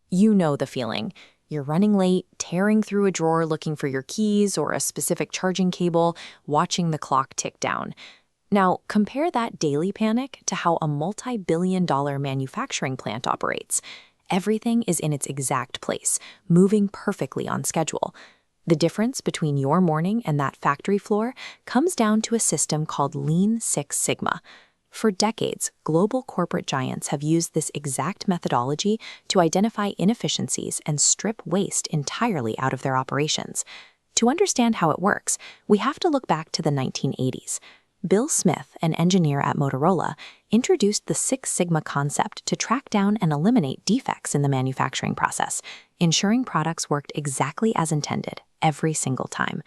You know the feeling. You're running late, tearing through a drawer looking for your keys or a specific charging cable, watching the clock tick down. Now, compare that daily panic to how a multi-billion-dollar manufacturing plant operates. Everything is in its exact place, moving perfectly on schedule. The difference between your morning and that factory floor comes down to a system called Lean Six Sigma. For decades, global corporate giants have used this exact methodology to identify inefficiencies and strip waste entirely out of their operations. To understand how it works, we have to look back to the 1980s. Bill Smith, an engineer at Motorola, introduced the Six Sigma concept to track down and eliminate defects in the manufacturing process, ensuring products worked exactly as intended every single time.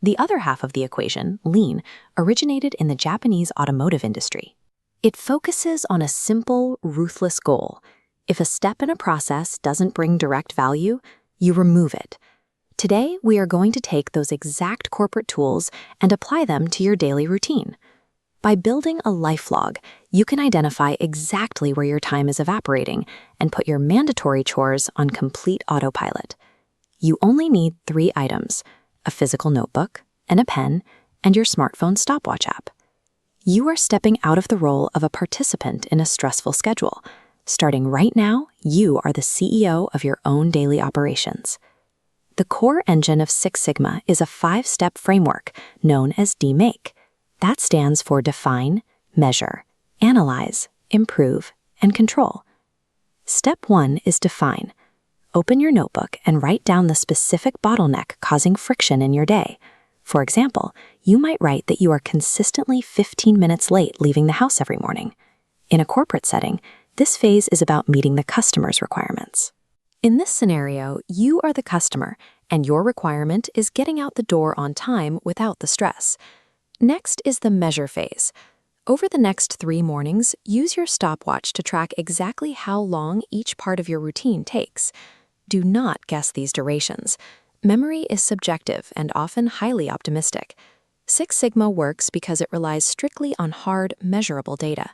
The other half of the equation, lean, originated in the Japanese automotive industry. It focuses on a simple, ruthless goal. If a step in a process doesn't bring direct value, you remove it. Today, we are going to take those exact corporate tools and apply them to your daily routine. By building a life log, you can identify exactly where your time is evaporating and put your mandatory chores on complete autopilot. You only need 3 items: a physical notebook, and a pen, and your smartphone stopwatch app. You are stepping out of the role of a participant in a stressful schedule. Starting right now, you are the CEO of your own daily operations. The core engine of Six Sigma is a 5-step framework known as DMAIC. That stands for Define, Measure, Analyze, Improve, and Control. Step 1 is Define. Open your notebook and write down the specific bottleneck causing friction in your day. For example, you might write that you are consistently 15 minutes late leaving the house every morning. In a corporate setting, this phase is about meeting the customer's requirements. In this scenario, you are the customer, and your requirement is getting out the door on time without the stress. Next is the measure phase. Over the next 3 mornings, use your stopwatch to track exactly how long each part of your routine takes. Do not guess these durations. Memory is subjective and often highly optimistic. Six Sigma works because it relies strictly on hard, measurable data.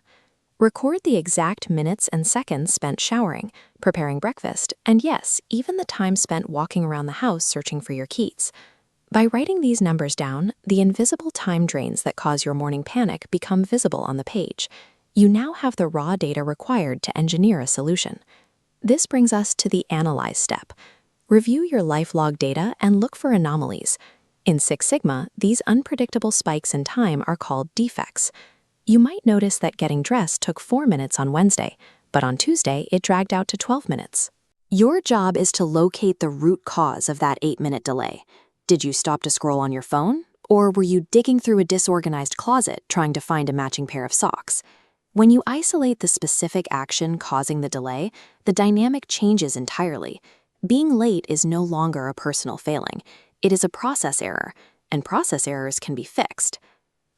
Record the exact minutes and seconds spent showering, preparing breakfast, and yes, even the time spent walking around the house searching for your keys. By writing these numbers down, the invisible time drains that cause your morning panic become visible on the page. You now have the raw data required to engineer a solution. This brings us to the Analyze step. Review your LifeLog data and look for anomalies. In Six Sigma, these unpredictable spikes in time are called defects. You might notice that getting dressed took 4 minutes on Wednesday, but on Tuesday it dragged out to 12 minutes. Your job is to locate the root cause of that 8-minute delay. Did you stop to scroll on your phone? Or were you digging through a disorganized closet trying to find a matching pair of socks? When you isolate the specific action causing the delay, the dynamic changes entirely. Being late is no longer a personal failing. It is a process error, and process errors can be fixed.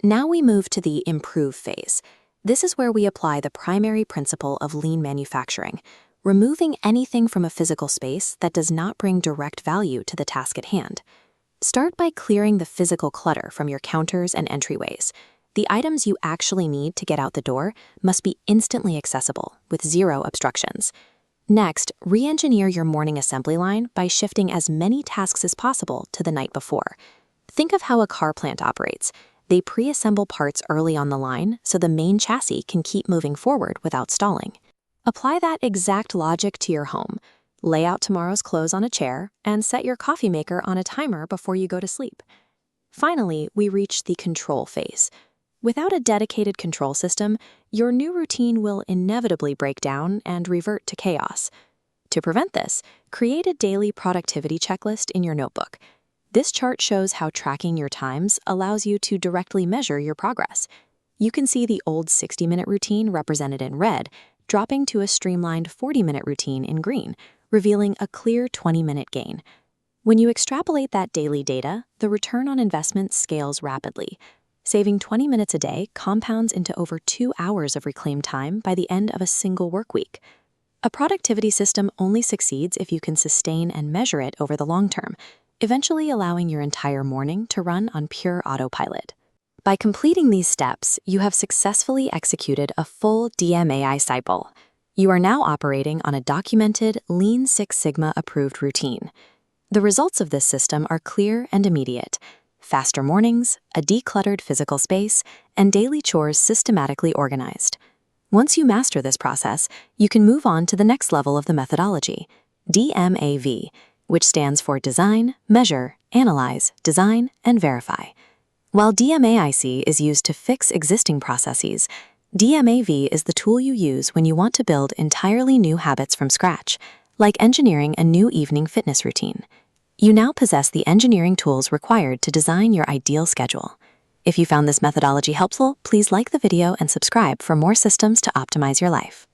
Now we move to the Improve phase. This is where we apply the primary principle of lean manufacturing, removing anything from a physical space that does not bring direct value to the task at hand. Start by clearing the physical clutter from your counters and entryways. The items you actually need to get out the door must be instantly accessible, with 0 obstructions. Next, re-engineer your morning assembly line by shifting as many tasks as possible to the night before. Think of how a car plant operates. They pre-assemble parts early on the line so the main chassis can keep moving forward without stalling. Apply that exact logic to your home. Lay out tomorrow's clothes on a chair and set your coffee maker on a timer before you go to sleep. Finally, we reach the Control phase. Without a dedicated control system, your new routine will inevitably break down and revert to chaos. To prevent this, create a daily productivity checklist in your notebook. This chart shows how tracking your times allows you to directly measure your progress. You can see the old 60-minute routine represented in red, dropping to a streamlined 40-minute routine in green, revealing a clear 20-minute gain. When you extrapolate that daily data, the return on investment scales rapidly. Saving 20 minutes a day compounds into over 2 hours of reclaimed time by the end of a single work week. A productivity system only succeeds if you can sustain and measure it over the long term, eventually allowing your entire morning to run on pure autopilot. By completing these steps, you have successfully executed a full DMAI cycle. You are now operating on a documented Lean Six Sigma approved routine. The results of this system are clear and immediate: faster mornings, a decluttered physical space, and daily chores systematically organized. Once you master this process, you can move on to the next level of the methodology, DMAV, which stands for Design, Measure, Analyze, Design, and Verify. While DMAIC is used to fix existing processes, DMAV is the tool you use when you want to build entirely new habits from scratch, like engineering a new evening fitness routine. You now possess the engineering tools required to design your ideal schedule. If you found this methodology helpful, please like the video and subscribe for more systems to optimize your life.